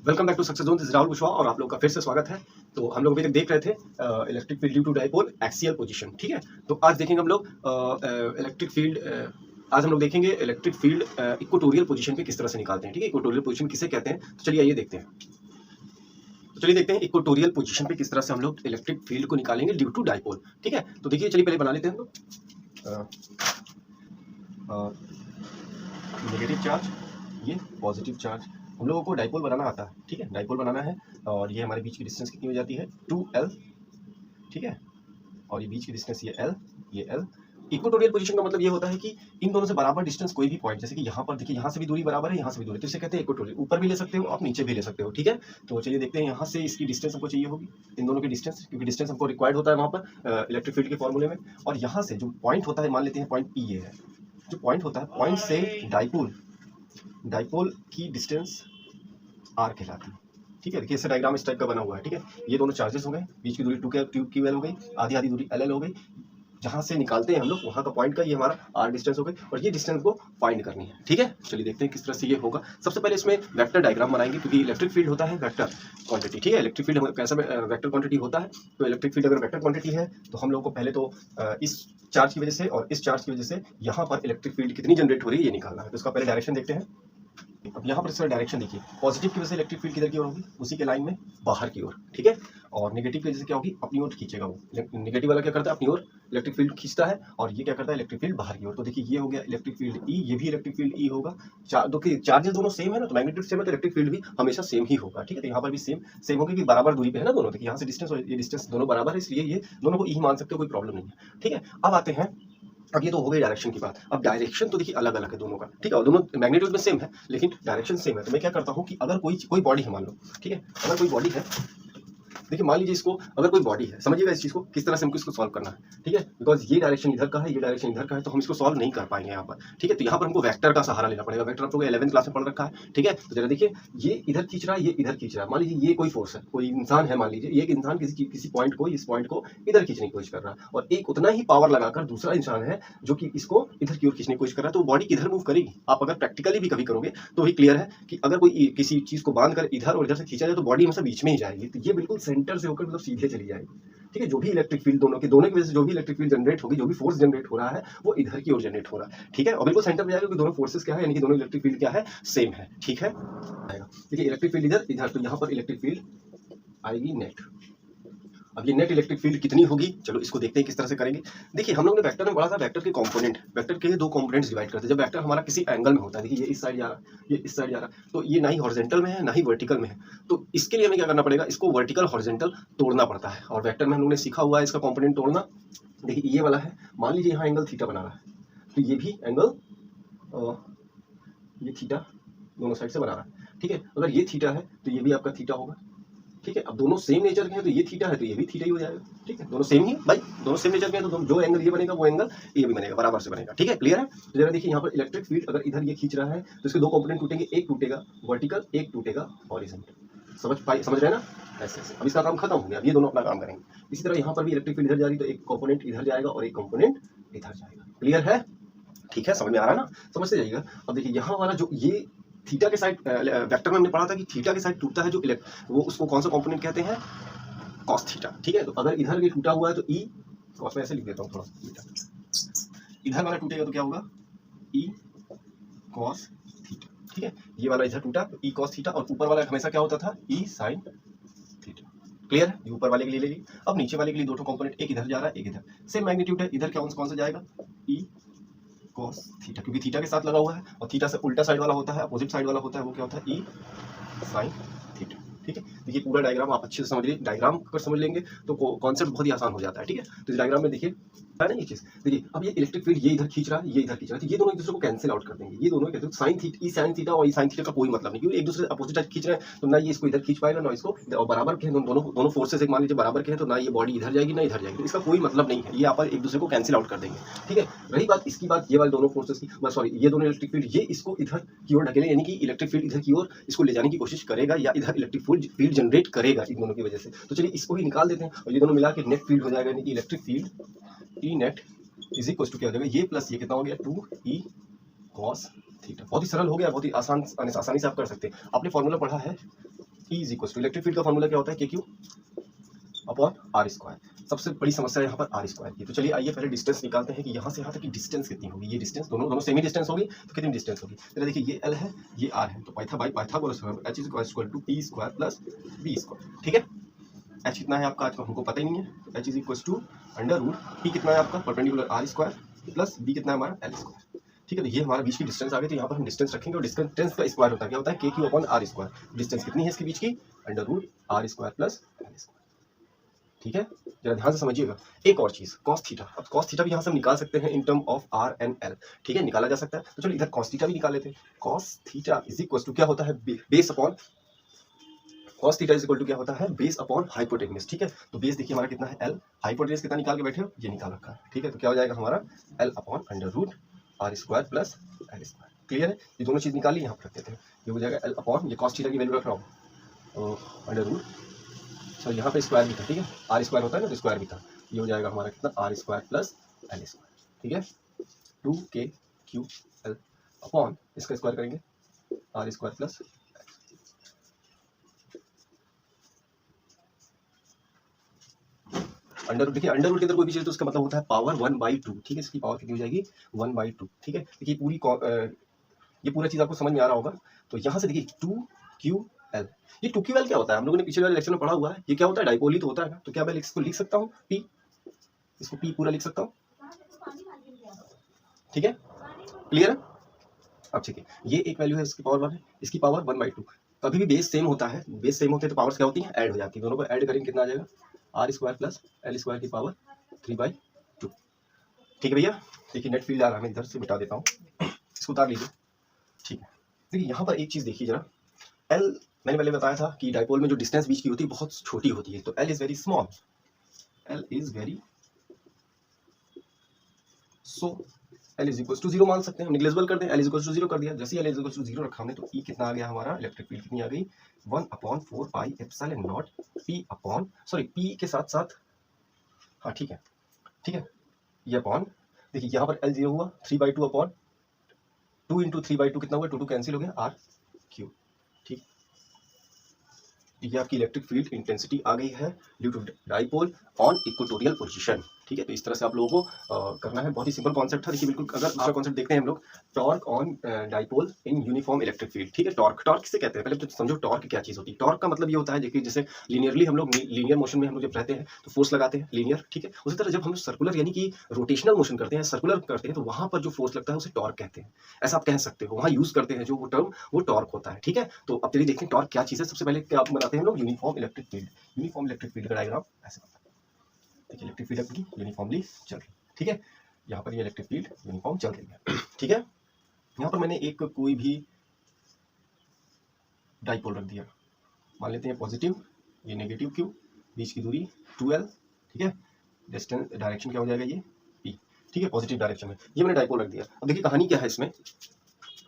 Welcome back to success zone. This is Rahul Kushwaha और आप लोग का फिर से स्वागत है। तो हम लोग अभी तक देख रहे थे electric field due to dipole axial position. ठीक है, तो आज देखेंगे हम लोग इलेक्ट्रिक फील्ड। आज हम लोग देखेंगे इलेक्ट्रिक फील्ड इक्वेटोरियल पोजीशन पे किस तरह से निकालते हैं। ठीक है, इक्वेटोरियल पोजीशन किसे कहते हैं, तो चलिए आइए देखते हैं। तो चलिए देखते हैं इक्वेटोरियल पोजीशन पे किस तरह से हम लोग इलेक्ट्रिक फील्ड को निकालेंगे ड्यू टू डाइपोल। ठीक है, तो देखिए चलिए पहले बना लेते हैं हम लोग नेगेटिव चार्ज, ये पॉजिटिव चार्ज। हम लोगों को डाइपोल बनाना आता है। ठीक है, डाइपोल बनाना है और ये हमारे बीच की डिस्टेंस कितनी हो जाती है 2L। ठीक है, और ये बीच की डिस्टेंस ये L, ये L। इक्वेटोरियल पोजीशन का मतलब ये होता है कि इन दोनों से बराबर डिस्टेंस कोई भी पॉइंट, जैसे कि यहाँ पर देखिए, यहाँ से भी दूरी बराबर है, यहाँ से भी दूरी, तो इसे कहते हैं इक्वेटोरियल। ऊपर भी ले सकते हो आप, नीचे भी ले सकते हो। ठीक है, तो चलिए देखते हैं यहाँ से इसकी डिस्टेंस हमको चाहिए होगी, इन दोनों की डिस्टेंस, क्योंकि डिस्टेंस हमको रिक्वायर्ड होता है वहाँ पर इलेक्ट्रिक फील्ड के फॉर्मूले में। और यहाँ से जो पॉइंट होता है, मान लेते हैं पॉइंट P ये है, जो पॉइंट होता है पॉइंट से डाइपोल की डिस्टेंस R कहलाती है। ठीक है, देखिए इससे डायग्राम इस टाइप का बना हुआ है। ठीक है, ये दोनों चार्जेस हो गए, बीच की दूरी 2QL हो गई, आधी आधी दूरी LL हो गई। जहां से निकालते हैं हम लोग वहां का पॉइंट का ये हमारा R डिस्टेंस हो गई, और ये डिस्टेंस को फाइंड करनी है। ठीक है, चलिए देखते हैं किस तरह से ये होगा। सबसे पहले इसमें वेक्टर डायग्राम बनाएंगे, क्योंकि इलेक्ट्रिक फील्ड होता है वेक्टर क्वांटिटी। ठीक है, इलेक्ट्रिक फील्ड कैसा वेक्टर क्वांटिटी होता है, तो इलेक्ट्रिक फील्ड अगर वेक्टर क्वांटिटी है तो हम लोग को पहले तो इस चार्ज की वजह से और इस चार्ज की वजह से यहाँ पर इलेक्ट्रिक फील्ड कितनी जनरेट हो रही है ये निकालना है। तो इसका पहले डायरेक्शन देखते हैं। अब यहाँ पर इसका डायरेक्शन देखिए, पॉजिटिव की वजह से इलेक्ट्रिक फील्ड किधर की ओर होगी, उसी के लाइन में बाहर की ओर। ठीक है, और नेगेटिव की वजह से क्या होगी, अपनी ओर खींचेगा वो। नेगेटिव वाला क्या करता है, अपनी ओर इलेक्ट्रिक फील्ड खींचता है, और ये क्या करता है, इलेक्ट्रिक फील्ड बाहर की ओर। तो देखिए ये हो गया इलेक्ट्रिक फील्ड E, ये भी इलेक्ट्रिक फील्ड E होगा। चार्जेस दोनों सेम है ना, तो मैग्नीट्यूड सेम है, तो इलेक्ट्रिक फील्ड भी हमेशा सेम ही होगा। ठीक है, तो यहाँ पर भी सेम होगी कि बराबर दूरी पे है ना दोनों। देखिए यहाँ से डिस्टेंस और ये डिस्टेंस दोनों बराबर है, इसलिए ये दोनों को E मान सकते हो, कोई प्रॉब्लम नहीं है। ठीक है, अब आते हैं, अब ये तो हो गई डायरेक्शन की बात। अब डायरेक्शन तो देखिए अलग अलग है दोनों का। ठीक है, और दोनों मैग्नीट्यूड में सेम है लेकिन डायरेक्शन सेम है। तो मैं क्या करता हूँ कि अगर कोई बॉडी है, मान लो, ठीक है, अगर कोई बॉडी है, देखिए मान लीजिए इसको, अगर कोई बॉडी है, समझिएगा इस चीज को किस तरह से हमको इसको सॉल्व करना है। ठीक है, बिकॉज ये डायरेक्शन इधर का है, ये डायरेक्शन इधर का है, तो हम इसको सॉल्व नहीं कर पाएंगे यहाँ पर। ठीक है, तो यहाँ पर हमको वेक्टर का सहारा लेना पड़ेगा। वेक्टर आप लोग 11th क्लास में पढ़ रखा है। ठीक है, तो जरा देखिए, ये इधर खींच रहा है, ये इधर खींच रहा है। मान लीजिए ये कोई फोर्स है, कोई इंसान है, मान लीजिए ये एक इंसान किसी पॉइंट को, इस पॉइंट को इधर खींचने की कोशिश कर रहा है, और एक उतना ही पावर लगाकर दूसरा इंसान है जो कि इसको इधर की ओर खींचने की कोशिश कर रहा है। तो बॉडी किधर मूव करेगी, आप अगर प्रैक्टिकली भी कभी करोगे तो ही क्लियर है कि अगर कोई किसी चीज को बांधकर इधर और इधर से खींचा जाए तो बॉडी हमेशा बीच में ही जाएगी। तो ये बिल्कुल सेंटर से होकर मतलब सीधे चली जाएगी। ठीक है, जो भी इलेक्ट्रिक फील्ड दोनों की वजह से जो भी इलेक्ट्रिक फील्ड जनरेट होगी, जो भी फोर्स जनरेट हो रहा है वो इधर की ओर जनरेट हो रहा है। ठीक है, और बिल्कुल सेंटर में जाएगा, क्योंकि दोनों फोर्सेस क्या है, यानी कि दोनों इलेक्ट्रिक फील्ड क्या है, सेम है। ठीक है, देखिए इलेक्ट्रिक फील्ड इधर इधर, तो यहाँ पर इलेक्ट्रिक फील्ड आएगी नेट। अब ये नेट इलेक्ट्रिक फील्ड कितनी होगी, चलो इसको देखते हैं किस तरह से करेंगे। देखिए हम लोग ने वेक्टर में पढ़ा था, वेक्टर के कंपोनेंट, वेक्टर के दो कंपोनेंट्स डिवाइड करते हैं। जब वेक्टर हमारा किसी एंगल में होता है, देखिए ये इस साइड जा रहा है, ये इस साइड जा रहा है, तो ये ना ही हॉरिजॉन्टल में है ना ही वर्टिकल में है। तो इसके लिए हमें क्या करना पड़ेगा, इसको वर्टिकल हॉरिजॉन्टल तोड़ना पड़ता है। और वेक्टर में हम लोग ने सीखा हुआ है इसका कंपोनेंट तोड़ना। देखिए ये वाला है, मान लीजिए यहाँ एंगल थीटा बना रहा है, तो ये भी एंगल ये थीटा दोनों साइड से बना रहा है। ठीक है, अगर ये थीटा है तो ये भी आपका थीटा होगा। ठीक है, अब दोनों सेम नेचर के हैं, तो ये थीटा है तो ये भी थीटा ही हो जाएगा। ठीक है, दोनों सेम ही भाई, दोनों सेम नेचर के हैं, तो जो एंगल ये बनेगा वो एंगल ये भी बनेगा, बराबर से बनेगा। ठीक है, क्लियर है। तो जरा देखिए यहाँ पर इलेक्ट्रिक फील्ड अगर इधर ये खींच रहा है तो इसके दो कंपोनेंट टूटेंगे, एक टूटेगा वर्टिकल, एक टूटेगा हॉरिजॉन्टल। समझ रहे हैं ना, ऐसे ऐसे। अब इसका काम खत्म हो गया, अब ये दोनों अपना काम करेंगे। इसी तरह यहाँ पर भी इलेक्ट्रिक फील्ड इधर जा रही, तो एक कंपोनेंट इधर जाएगा और एक कंपोनेंट इधर जाएगा। क्लियर है, ठीक है, समझ में आ रहा है ना, समझते जाइएगा। अब देखिए यहाँ वाला जो ये थीटा के साइड वेक्टर में हमने पढ़ा था कि थीटा के साइड टूटता है जो वो उसको कौन सा कंपोनेंट कहते हैं, कॉस थीटा। ठीक है, तो अगर इधर भी टूटा हुआ है तो ई कॉस, में ऐसे लिख देता हूँ थोड़ा, इधर वाला टूटेगा तो क्या होगा, ई कॉस थीटा। ठीक है, ये वाला इधर टूटा तो ई कॉस थीटा, और ऊपर वाला हमेशा क्या होता था, ई साइन थीटा। क्लियर है, ये ऊपर वाले के लिए ले ली। अब नीचे वाले के लिए दो कंपोनेंट, एक इधर जा रहा है एक इधर, सेम मैग्नीट्यूड है, इधर कौन सा जाएगा, ई कॉस थीटा, क्योंकि थीटा के साथ लगा हुआ है, और थीटा से उल्टा साइड वाला होता है, अपोजिट साइड वाला होता है, वो क्या होता है, ई साइन थीटा। ठीक है, देखिए पूरा डायग्राम आप अच्छे से समझ लीजिए। डायग्राम अगर समझ लेंगे तो कॉन्सेप्ट बहुत ही आसान हो जाता है। ठीक है, तो इस डायग्राम में देखिए है ना ये चीज। देखिए अब ये इलेक्ट्रिक फील्ड ये इधर खींच रहा है, ये इधर खींच रहा है, तो ये दोनों एक दूसरे को कैंसिल आउट कर देंगे। ये दोनों कहते हैं साइन थीटा, ई साइन थीटा और ई साइन थीटा का कोई मतलब नहीं, क्योंकि एक दूसरे अपोजिट खींच रहे हैं, तो ना ये इसको इधर खींच पाएगा ना इसको, और बराबर के दोनों फोर्सेस एक मान लीजिए बराबर के हैं, तो ना ये बॉडी इधर जाएगी ना इधर जाएगी, तो इसका कोई मतलब नहीं है, ये आप एक दूसरे को कैंसिल आउट कर देंगे। ठीक है, रही बात इसकी बात, ये वाले दोनों फोर्सेस की, सॉरी ये दोनों इलेक्ट्रिक फील्ड ये इसको इधर की ओर ढकेले, यानी कि इलेक्ट्रिक फील्ड इधर की ओर इसको ले जाने की कोशिश करेगा, या इधर इलेक्ट्रिक फील्ड जनरेट करेगा इन दोनों की वजह से। तो चलिए इसको ही निकाल देते हैं, और ये दोनों मिला के नेट फील्ड हो जाएगा, यानी कि electric field E net is equal to क्या हो जाएगा, ये प्लस ये कितना हो गया, 2E cos थीटा। बहुत ही सरल हो गया, बहुत ही आसानी से आप कर सकते हैं। आपने फॉर्मूला पढ़ा है E is equal to electric field का फॉर्मूला क्या होता है, K Q upon R square. सबसे बड़ी समस्या है यहाँ पर आर स्क्वायर की। तो चलिए आइए पहले डिस्टेंस निकालते हैं कि यहाँ से यहाँ तक की डिस्टेंस कितनी होगी। ये डिस्टेंस दोनों सेमी डिस्टेंस होगी तो कितनी डिस्टेंस होगी। तो देखिए ये एल है ये आर है, तो Pythagoras H is equal to T square plus B square. ठीक है, एच कितना है आपका आज का हमको पता ही नहीं है, तो H is equal to under root P कितना है आपका perpendicular R square plus B कितना है हमारा एल स्क्वायर। ठीक है, तो ये हमारा बीच की डिस्टेंस आ गई। तो यहाँ पर हम डिस्टेंस रखेंगे और डिस्टेंस का स्क्वायर होता है क्या होता है, K Q upon R square. Distance कितनी है इसके बीच की, under root R square plus L square. ठीक है, जरा ध्यान से समझिएगा। एक और चीज कॉस थीटा, अब कॉस थीटा भी यहाँ से हम निकाल सकते हैं in term of R and L. ठीक है, निकाला जा सकता है। तो चलो इधर कॉस थीटा भी निकाल लेते हैं। Cos theta is equal to क्या होता है, base upon cos theta is equal to क्या होता है, बेस अपॉन हाइपोटेन्यूज। ठीक है, तो बेस देखिए हमारा कितना है एल, हाइपोटेन्यूज कितना निकाल के बैठे हो, ये निकाल रखा है। ठीक है, तो क्या हो जाएगा हमारा L upon under root R square plus L square. Clear है, ये दोनों चीज निकाली यहाँ पर रख देते हैं। ये हो जाएगा एल अपॉन ये cos थीटा की वैल्यू रख रहा हूँ अंडर रूट, सॉरी यहाँ पे स्क्वायर भी था। ठीक है, आर स्क्वायर होता है ना तो स्क्वायर भी था। ये हो जाएगा हमारा कितना R square plus L square. ठीक है, 2k क्यू एल अपॉन इसका स्क्वायर करेंगे R square plus under root. देखिए अंडर रूट के अंदर कोई भी चीज तो उसका मतलब होता है पावर 1/2। ठीक है, इसकी पावर कितनी हो जाएगी 1/2। ठीक है, देखिए ये पूरा चीज आपको समझ में आ रहा होगा। तो यहाँ से देखिए 2ql, ये 2ql क्या होता है, हम लोगों ने पिछले वाले लेक्चर में पढ़ा हुआ है। ये क्या होता है, डाइपोल ही तो होता है ना। तो क्या मैं इसको लिख सकता हूँ p, इसको p पूरा लिख सकता हूँ। ठीक है, क्लियर है। अब ठीक है, ये एक वैल्यू है, इसकी पावर 1 है, इसकी पावर 1/2। कभी भी बेस सेम होता है, बेस सेम होते हैं तो पावर्स क्या होती है, ऐड हो जाती है। दोनों को ऐड करेंगे कितना आ जाएगा, R square plus L square की पावर 3/2। ठीक है भैया, देखिए नेट फील्ड आ रहा है, मैं इधर से मिटा देता हूँ, इसको उतार लीजिए। ठीक है, देखिए यहाँ पर एक चीज देखिए जरा, एल मैंने पहले बताया था कि डाइपोल में जो डिस्टेंस बीच की होती है बहुत छोटी होती है। तो L is very small, L is very, so L is equal to 0 मान सकते हैं, निग्लेजिबल कर दें, एल इज इक्वल टू 0 कर दिया। जैसे एल इज इक्वल टू 0 रखा हमने तो ई कितना आ गया हमारा, इलेक्ट्रिक फील्ड कितनी आ गई 1/4 pi epsilon not P upon, sorry P के साथ साथ, हाँ ठीक है, ठीक है, ये अपॉन, देखिए यहाँ पर एल 0 हुआ 3/2 अपॉन 2 इंटू 3/2 कितना हुआ, 2 कैंसिल हो गया आर क्यू। ठीक, ये आपकी इलेक्ट्रिक फील्ड इंटेंसिटी आ गई है due to dipole on equatorial position. ठीक है, तो इस तरह से आप लोगों को करना है। बहुत ही सिंपल कॉन्सेप्ट था। देखिए बिल्कुल, अगर दूसरा कॉन्सेप्ट देखते हैं हम लोग, torque on dipole in uniform electric field. ठीक है, टॉर्क किसे कहते हैं, पहले तो समझो टॉर्क क्या चीज होती है। टॉर्क का मतलब ये होता है देखिए, जैसे लीनियरली हम लोग लीनियर मोशन में हम लोग जब रहते हैं तो फोर्स लगाते हैं लीनियर। ठीक है, उसी तरह जब हम लोग सर्कुलर यानी कि रोटेशनल मोशन करते हैं, सर्कुलर करते हैं, तो वहां पर जो फोर्स लगता है उसे टॉर्क कहते हैं। ऐसा आप कह सकते हो, वहां यूज करते हैं जो वो टर्म, वो टॉर्क होता है। ठीक है, तो अब चलिए देखते हैं टॉर्क क्या चीज है। सबसे पहले क्या बनाते हैं हम लोग, uniform electric field. Uniform electric field का डायग्राम ऐसे बनता है। देखिए इलेक्ट्रिक फील्ड अपनी यूनिफॉर्मली चल रही है। ठीक है, यहाँ पर ये इलेक्ट्रिक फील्ड यूनिफॉर्म चल रही है। ठीक है, यहाँ पर मैंने एक कोई भी डाइपोल रख दिया, मान लेते हैं पॉजिटिव, ये नेगेटिव क्यू, बीच की दूरी 2l। ठीक है, डिस्टेंस डायरेक्शन क्या हो जाएगा ये p। ठीक है, पॉजिटिव डायरेक्शन में ये मैंने डाइपोल रख दिया। अब देखिए कहानी क्या है इसमें,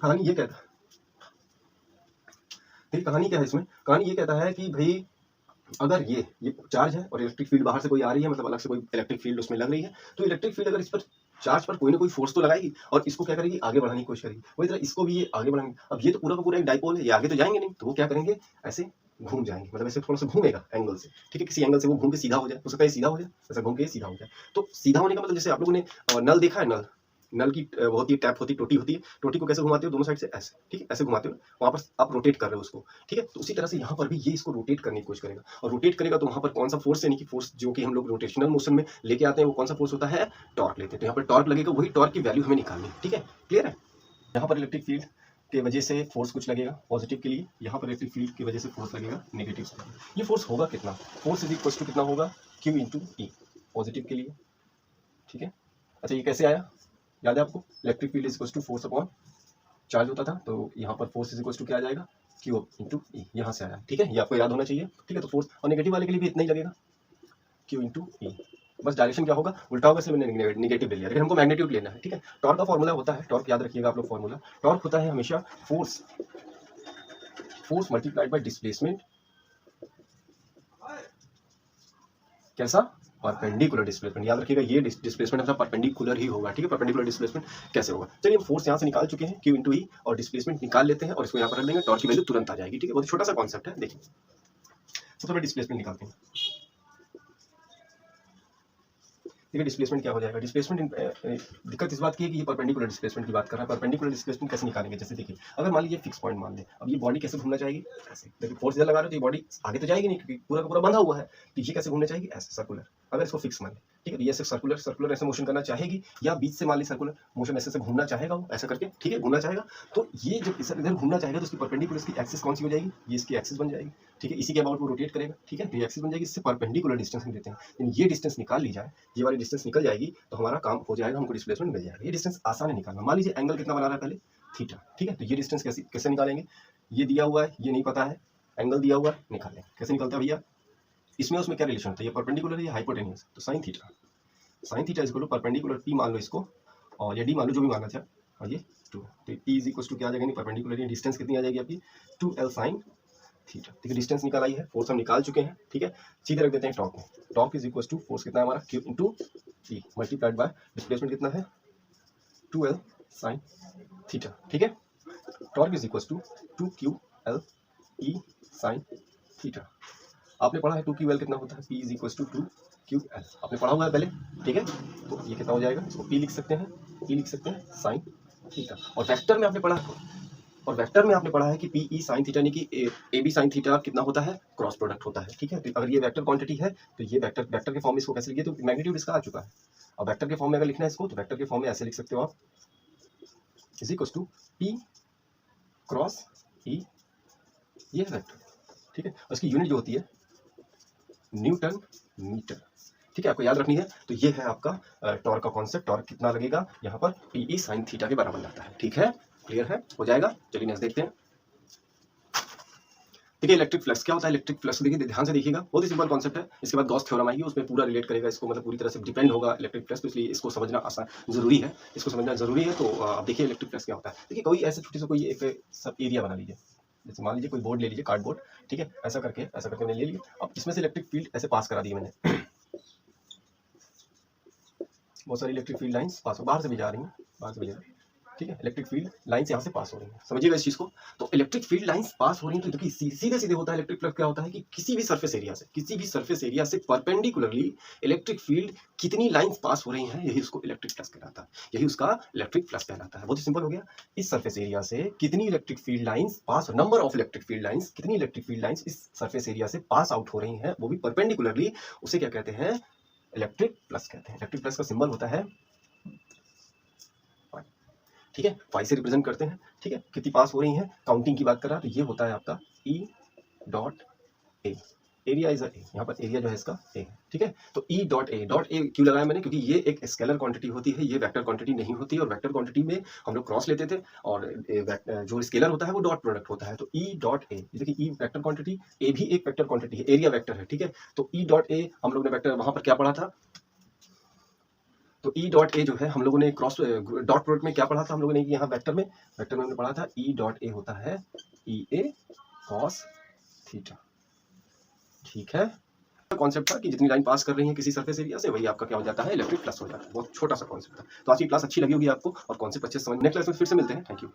कहानी ये कहता है, देखिए कहानी क्या है इसमें, कहानी ये कहता है कि भाई अगर ये चार्ज है और इलेक्ट्रिक फील्ड बाहर से कोई आ रही है, मतलब अलग से कोई इलेक्ट्रिक फील्ड उसमें लग रही है, तो इलेक्ट्रिक फील्ड अगर इस पर चार्ज पर कोई ना कोई फोर्स तो लगाएगी और इसको क्या करेगी, आगे बढ़ाने की कोशिश करेगी। वही तरह इसको भी ये आगे बढ़ाएंगे। अब ये तो पूरा का पूरा एक डाइपोल है, ये आगे तो जाएंगे नहीं, तो वो क्या करेंगे, ऐसे घूम जाएंगे, मतलब ऐसे थोड़ा सा घूमेगा एंगल से। ठीक है, किसी एंगल से वो घूम के सीधा हो जाए, हो सकता है सीधा हो जाए, ऐसा घूम के सीधा हो जाए। तो सीधा होने का मतलब, जैसे आप लोगों ने नल देखा है, नल की बहुत ही टैप होती है, टोटी होती है, टोटी को कैसे घुमाते हो, दोनों साइड से ऐसे। ठीक है, ऐसे घुमाते हो, वहां पर आप रोटेट कर रहे हो उसको। ठीक है, तो उसी तरह से यहाँ पर भी ये इसको रोटेट करने की कोशिश करेगा, और रोटेट करेगा तो वहां पर कौन सा फोर्स, यानी कि फोर्स जो कि हम लोग रोटेशनल मोशन में लेके आते हैं, वो कौन सा फोर्स होता है, टॉर्क लेते हैं। तो यहाँ पर टॉर्क लगेगा, वही टॉर्क की वैल्यू हमें निकालनी है। ठीक है, क्लियर है। यहाँ पर इलेक्ट्रिक फील्ड के वजह से फोर्स कुछ लगेगा पॉजिटिव के लिए, यहाँ पर इलेक्ट्रिक फील्ड की वजह से फोर्स लगेगा नेगेटिव के लिए। ये फोर्स होगा कितना, फोर्स इज इक्वल टू कितना होगा, Q इंटू ई, पॉजिटिव के लिए। ठीक है, अच्छा ये कैसे आया, याद है आपको, electric field is equal to force upon charge होता था, तो यहाँ पर फोर्स इज इक्वल टू क्या आ जाएगा, Q इंटू ई, यहाँ से आया। ठीक है, ये आपको याद होना चाहिए। ठीक है, तो फोर्स और नेगेटिव वाले के लिए भी इतना ही लगेगा, Q इंटू ई। बस डायरेक्शन क्या होगा, उल्टा होगा, इसलिए मैंने नेगेटिव ले लिया, लेकिन हमको मैग्नीट्यूड लेना है। ठीक है, टॉर्क का फॉर्मूला होता है, टॉर्क याद रखिएगा आप लोग, फॉर्मूला टॉर्क होता है हमेशा फोर्स मल्टीप्लाइड बाय डिस्प्लेसमेंट, कैसा, परपेंडिकुलर डिस्प्लेसमेंट। याद रखिएगा ये डिस्प्लेसमेंट हमेशा परपेंडिकुलर ही होगा। ठीक है, परपेंडिकुलर डिस्प्लेसमेंट कैसे होगा, चलिए हम फोर्स यहाँ से निकाल चुके हैं, Q इंटू ई, और डिस्प्लेसमेंट निकाल लेते हैं और इसको यहाँ पर रख देंगे, टॉर्क की वैल्यू तुरंत आ जाएगी। ठीक है, बहुत छोटा सा कॉन्सेप्ट है, देखिए सबसे पहले डिस्प्लेसमेंट निकालते हैं। देखिए डिस्प्लेसमेंट क्या हो जाएगा, डिस्प्लेसमेंट दिक्कत इस बात की है कि ये परपेंडिकुलर डिस्प्लेसमेंट की बात कर रहा है। परपेंडिकुलर डिस्प्लेसमेंट कैसे निकालेंगे, जैसे देखिए अगर मान लीजिए फिक्स पॉइंट मान लें, अब ये बॉडी कैसे घूमना चाहिए, ऐसे देखिए फोर्स इधर लगा रहे हो तो ये बॉडी आगे तो जाएगी नहीं क्योंकि पूरा का पूरा बंधा हुआ है, तो ये कैसे घूमना चाहिए, ऐसे सर्कुलर। अगर इसको फिक्स मान लें, ठीक है, तो ये ऐसे सर्कुलर सर्कुलर ऐसे मोशन करना चाहेगी, या बीच से मान ली सर्कुलर मोशन ऐसे घूमना चाहेगा वो ऐसा करके, ठीक है, घूमना चाहेगा। तो ये जब इधर घूमना चाहेगा तो उसकी परपेंडिकुलर इसकी एक्सिस कौन सी हो जाएगी, ये इसकी एक्सिस बन जाएगी, ठीक है, इसी के अबाउट वो रोटेट करेगा, ठीक है, तो ये एक्सिस बन जाएगी, इससे परपेंडिकुलर डिस्टेंस हम देते हैं। लेकिन ये डिस्टेंस निकाल ली जाए, ये वाली डिस्टेंस निकल जाएगी तो हमारा काम हो जाएगा, हमको डिस्प्लेसमेंट मिल जाएगा। ये डिस्टेंस आसान है निकालना। मान लीजिए एंगल कितना बना रहा है पहले, थीटा, ठीक है, तो ये डिस्टेंस कैसे कैसे निकालेंगे, ये दिया हुआ है, ये नहीं पता है, एंगल दिया हुआ है, निकालें। कैसे निकलता है भैया, इसमें उसमें क्या रिलेशन होता है, ये परपेंडिकुलर है, ये हाइपोटेन्यूस, तो sine theta is equal to perpendicular P मान लो इसको, और ये डी मान लो, जो भी मानना चाहे, और ये 2, तो पी इज इक्वल टू क्या आ जाएगा, परपेंडिकुलर डिस्टेंस कितनी आ जाएगी आपकी 2l साइन थीटा। ठीक है, डिस्टेंस निकाल आई है, फोर्स हम निकाल चुके हैं, ठीक है, सीधे रख देते हैं टॉर्क में। Torque is equal to force कितना है हमारा, Q into E multiplied by displacement कितना है 2l साइन थीटा, ठीक है। Torque is equal to 2ql E sine theta. आपने पढ़ा है 2ql कितना होता है, P is equal to 2ql, आपने पढ़ा हुआ है पहले, ठीक है। तो ये कितना हो जाएगा, इसको P लिख सकते हैं, P लिख सकते हैं साइन थीटा। और वेक्टर में आपने पढ़ा है, और वेक्टर में आपने पढ़ा है कि पी ई साइन थीटा यानी कि ए बी साइन थीटा कितना होता है, क्रॉस प्रोडक्ट होता है, ठीक है। तो अगर ये वेक्टर क्वांटिटी है तो ये वेक्टर के फॉर्म में इसको कैसे लिखिए, तो मैग्नीट्यूड इसका आ चुका है। और वेक्टर के फॉर्म में अगर लिखना है इसको, तो वेक्टर के फॉर्म में ऐसे लिख सकते हो आप, is equal to P cross E, ये है वेक्टर, ठीक है। उसकी यूनिट जो होती है न्यूटन मीटर, ठीक है, आपको याद रखनी है। तो ये है आपका टॉर्क का कॉन्सेप्ट, टॉर्क कितना लगेगा यहाँ पर, पी ई साइन थीटा के बराबर लगता है, ठीक है, क्लियर है, हो जाएगा। चलिए नेक्स्ट देखते हैं। देखिए इलेक्ट्रिक फ्लक्स क्या होता है, इलेक्ट्रिक फ्लक्स देखिए ध्यान से देखिएगा, बहुत ही सिंपल कॉन्सेप्ट है। इसके बाद गॉस थ्योरम आएगी, उसमें पूरा रिलेट करेगा इसको, मतलब पूरी तरह से डिपेंड होगा इलेक्ट्रिक फ्लक्स, तो इसलिए इसको समझना आसान जरूरी है, इसको समझना जरूरी है। तो आप देखिए इलेक्ट्रिक फ्लक्स क्या होता है। देखिए कोई ऐसे छोटी सा कोई एक सब एरिया बना लीजिए, जैसे मान लीजिए कोई बोर्ड ले लीजिए, कार्डबोर्ड, ठीक है, ऐसा करके मैंने ले लिया। अब इसमें से इलेक्ट्रिक फील्ड ऐसे पास करा दी मैंने, बहुत सारी इलेक्ट्रिक फील्ड लाइंस पास हो, बाहर से भी जा रही हैं, बाहर से भी जा रही है, ठीक है, इलेक्ट्रिक फील्ड लाइंस यहाँ से पास हो रही है, समझिएगा इस चीज को। तो इलेक्ट्रिक फील्ड लाइंस पास हो रही है, तो देखिए सीधे सीधे होता है इलेक्ट्रिक फ्लक्स क्या होता है कि किसी भी सरफेस एरिया से परपेंडिकुलरली इलेक्ट्रिक फील्ड कितनी लाइंस पास हो रही हैं, यही उसको इलेक्ट्रिक फ्लक्स कहलाता है, यही उसका इलेक्ट्रिक फ्लक्स कहलाता है। बहुत ही सिंपल हो गया, इस सरफेस एरिया से कितनी electric field lines pass, number of electric field lines, कितनी इलेक्ट्रिक फील्ड लाइंस इस सरफेस एरिया से पास आउट हो रही हैं, वो भी परपेंडिकुलरली, उसे क्या कहते हैं, इलेक्ट्रिक फ्लक्स कहते हैं। इलेक्ट्रिक फ्लक्स का सिंबल होता है, ठीक है, फाई से रिप्रेजेंट करते हैं, ठीक है। कितनी पास हो रही हैं, काउंटिंग की बात कर रहा है, तो ये होता है आपका E dot A, area is a, यहाँ पर एरिया जो है इसका ए है, ठीक है। तो E डॉट ए क्यों लगाया मैंने, क्योंकि ये एक स्केलर क्वांटिटी होती है, ये वेक्टर क्वांटिटी नहीं होती, और वेक्टर क्वांटिटी में हम लोग क्रॉस लेते थे, और जो स्केलर होता है वो डॉट प्रोडक्ट होता है। तो E डॉट ए, देखिए E वेक्टर क्वांटिटी, ए भी एक वेक्टर क्वांटिटी है, एरिया वेक्टर है, ठीक है। तो E डॉट ए हम लोग ने वेक्टर वहां पर क्या पढ़ा था, तो E डॉट ए जो है हम लोगों ने क्रॉस डॉट प्रोडक्ट में क्या पढ़ा था हम लोगों ने, यहाँ वेक्टर में हमने पढ़ा था E डॉट ए होता है ई ए कॉस थीटा, ठीक है। कॉन्सेप्ट था कि जितनी लाइन पास कर रही है किसी सरफेस एरिया से, वही आपका क्या हो जाता है, इलेक्ट्रिक फ्लक्स हो जाता है। बहुत छोटा सा कॉन्सेप्ट था। तो आज की क्लास अच्छी लगी होगी आपको, और कॉन्सेप्ट अच्छे समझ, नेक्स्ट क्लास में फिर से मिलते हैं। Thank you.